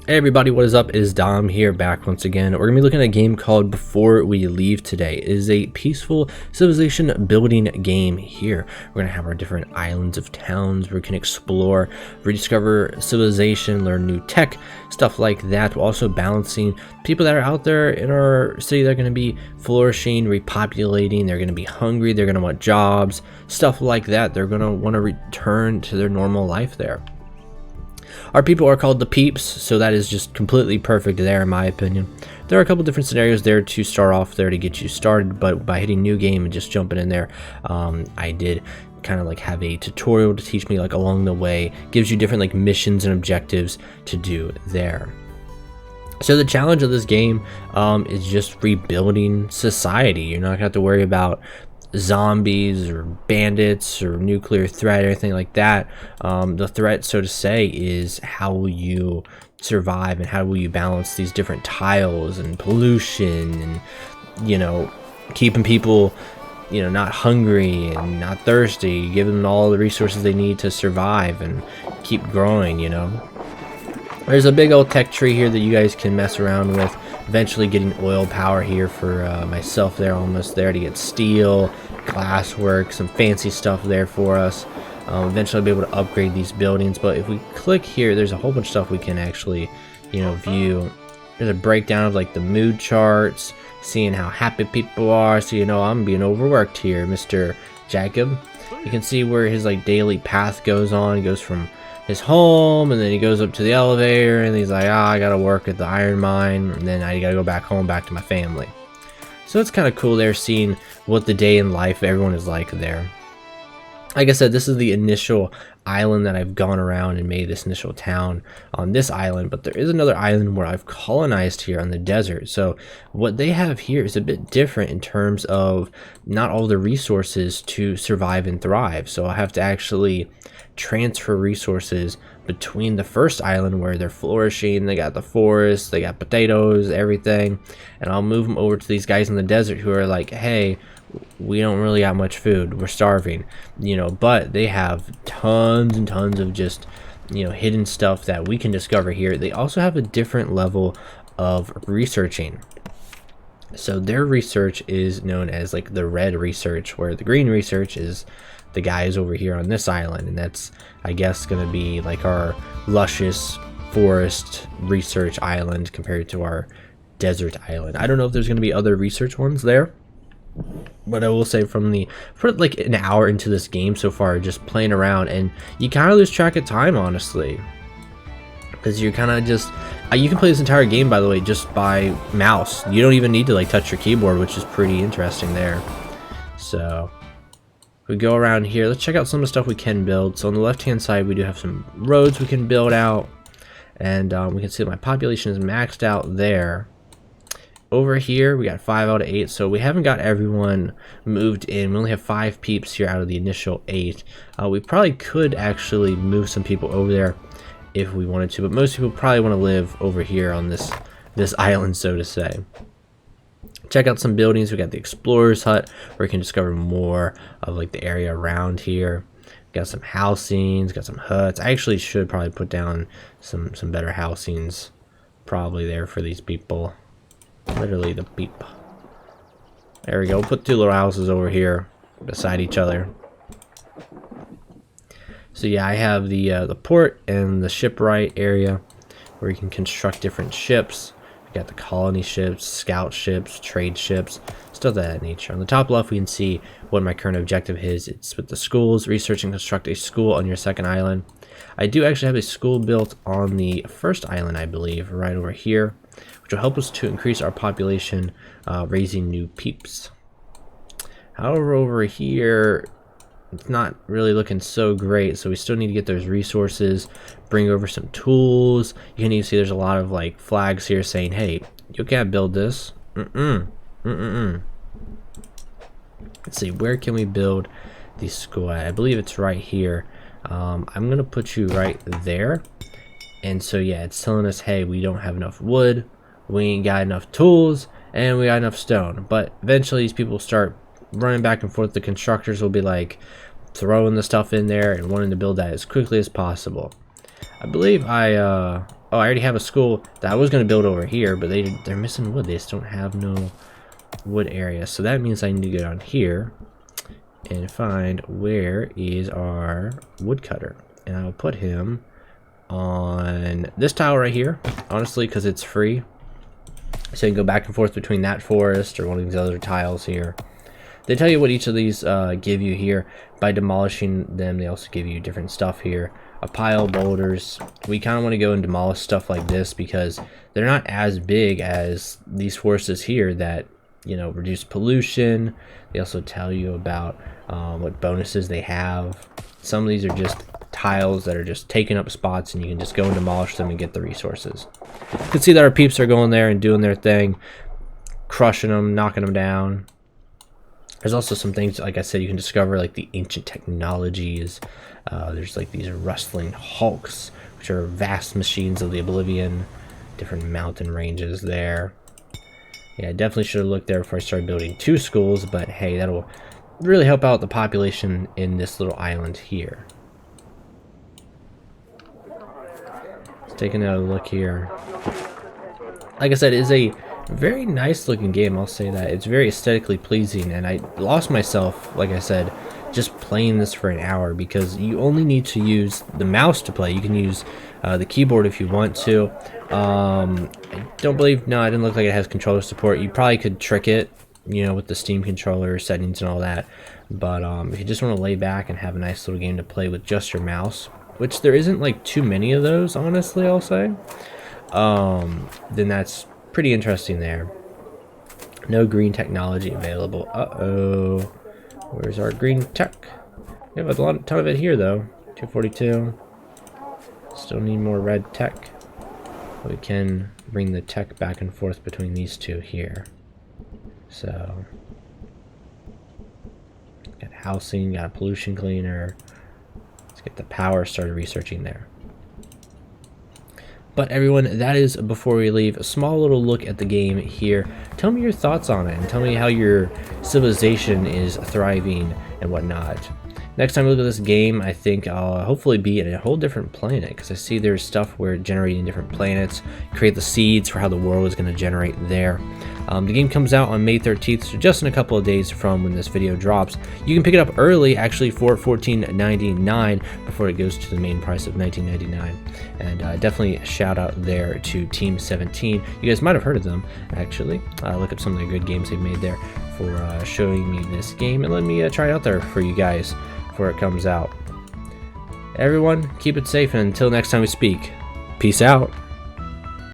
Hey everybody, what is up? It is Dom here, back once again. We're going to be looking at a game called Before We Leave today. It is a peaceful civilization building game here. We're going to have our different islands of towns where we can explore, rediscover civilization, learn new tech, stuff like that. We're also balancing people that are out there in our city that are going to be flourishing, repopulating, they're going to be hungry, they're going to want jobs, stuff like that. They're going to want to return to their normal life there. Our people are called the peeps, so that is just completely perfect there in my opinion. There are a couple different scenarios there to start off there to get you started, but by hitting new game and just jumping in there, I did kind of like have a tutorial to teach me like along the way. Gives you different like missions and objectives to do there. So the challenge of this game is just rebuilding society. You're not gonna have to worry about zombies or bandits or nuclear threat or anything like that. The threat, so to say, is how will you survive and how will you balance these different tiles and pollution and, you know, keeping people, you know, not hungry and not thirsty, giving them all the resources they need to survive and keep growing, you know. There's a big old tech tree here that you guys can mess around with. Eventually getting oil power here for myself there, almost there to get steel, glass work, some fancy stuff there for us. Eventually I'll be able to upgrade these buildings, but if we click here, there's a whole bunch of stuff we can actually, you know, view. There's a breakdown of like the mood charts, seeing how happy people are, so you know I'm being overworked here, Mr. Jacob. You can see where his like daily path goes on. He goes from his home, and then he goes up to the elevator, and he's like, I gotta work at the iron mine, and then I gotta go back home, back to my family. So it's kind of cool there, seeing what the day in life everyone is like there. Like I said, this is the initial island that I've gone around and made this initial town on this island, but there is another island where I've colonized here on the desert. So what they have here is a bit different in terms of not all the resources to survive and thrive. So I have to actually transfer resources between the first island where they're flourishing, they got the forest, they got potatoes, everything, and I'll move them over to these guys in the desert who are like, hey, we don't really got much food, we're starving, you know, but they have tons and tons of just, you know, hidden stuff that we can discover here. They also have a different level of researching. So their research is known as like the red research, where the green research is the guys over here on this island, and that's, I guess, gonna be like our luscious forest research island compared to our desert island. I don't know if there's gonna be other research ones there, but I will say for like an hour into this game so far, just playing around, and you kind of lose track of time, honestly, because you're kind of just you can play this entire game, by the way, just by mouse. You don't even need to like touch your keyboard, which is pretty interesting there. So we go around here, let's check out some of the stuff we can build. So on the left hand side, we do have some roads we can build out, and we can see that my population is maxed out there. Over here we got 5 out of 8, so we haven't got everyone moved in. We only have 5 peeps here out of the initial 8. We probably could actually move some people over there if we wanted to, but most people probably want to live over here on this island, so to say. Check out some buildings. We got the explorer's hut where you can discover more of like the area around here. Got some housings, got some huts. I actually should probably put down some better housings probably there for these people. Literally the peep. There we go. We'll put 2 little houses over here beside each other. So yeah, I have the port and the shipwright area where you can construct different ships. We got the colony ships, scout ships, trade ships, stuff of that nature. On the top left, we can see what my current objective is. It's with the schools. Research and construct a school on your second island. I do actually have a school built on the first island, I believe, right over here, which will help us to increase our population, raising new peeps. However, over here, it's not really looking so great, so we still need to get those resources, bring over some tools. You can even see there's a lot of like flags here saying, hey, you can't build this. Let's see, where can we build the school at? I believe it's right here. I'm gonna put you right there. And so yeah, it's telling us, hey, we don't have enough wood, we ain't got enough tools, and we got enough stone. But eventually these people start running back and forth. The constructors will be like throwing the stuff in there and wanting to build that as quickly as possible. I believe oh, I already have a school that I was going to build over here, but they're missing wood. They just don't have no wood area. So that means I need to go down here and find where is our woodcutter. And I'll put him on this tile right here, honestly, because it's free. So you can go back and forth between that forest or one of these other tiles here. They tell you what each of these give you here. By demolishing them, they also give you different stuff here. A pile of boulders. We kind of want to go and demolish stuff like this because they're not as big as these forests here that, you know, reduce pollution. They also tell you about what bonuses they have. Some of these are just tiles that are just taking up spots, and you can just go and demolish them and get the resources. You can see that our peeps are going there and doing their thing, crushing them, knocking them down. There's also some things, like I said, you can discover, like the ancient technologies. There's like these rustling hulks, which are vast machines of the oblivion. Different mountain ranges there. Yeah, I definitely should have looked there before I started building 2 schools, but hey, that'll really help out the population in this little island here. Let's take another look here. Like I said, it is a very nice looking game, I'll say that. It's very aesthetically pleasing, and I lost myself, like I said, just playing this for an hour because you only need to use the mouse to play. You can use the keyboard if you want to. I don't believe, no, it didn't look like it has controller support. You probably could trick it, you know, with the Steam controller settings and all that. But if you just want to lay back and have a nice little game to play with just your mouse, which there isn't like too many of those, honestly, I'll say, then that's pretty interesting there. No green technology available. Uh-oh. Where's our green tech? We have a ton of it here, though. 242. Still need more red tech. We can bring the tech back and forth between these two here. So, got housing, got a pollution cleaner. Let's get the power started researching there. But everyone, that is, before we leave, a small little look at the game here. Tell me your thoughts on it, and tell me how your civilization is thriving and whatnot. Next time we look at this game, I think I'll hopefully be in a whole different planet, because I see there's stuff where generating different planets, create the seeds for how the world is going to generate there. The game comes out on May 13th, so just in a couple of days from when this video drops. You can pick it up early, actually, for $14.99 before it goes to the main price of $19.99. And definitely a shout out there to Team 17. You guys might have heard of them, actually. Look up some of the good games they've made there for showing me this game and letting me try it out there for you guys before it comes out. Everyone, keep it safe, and until next time we speak, peace out.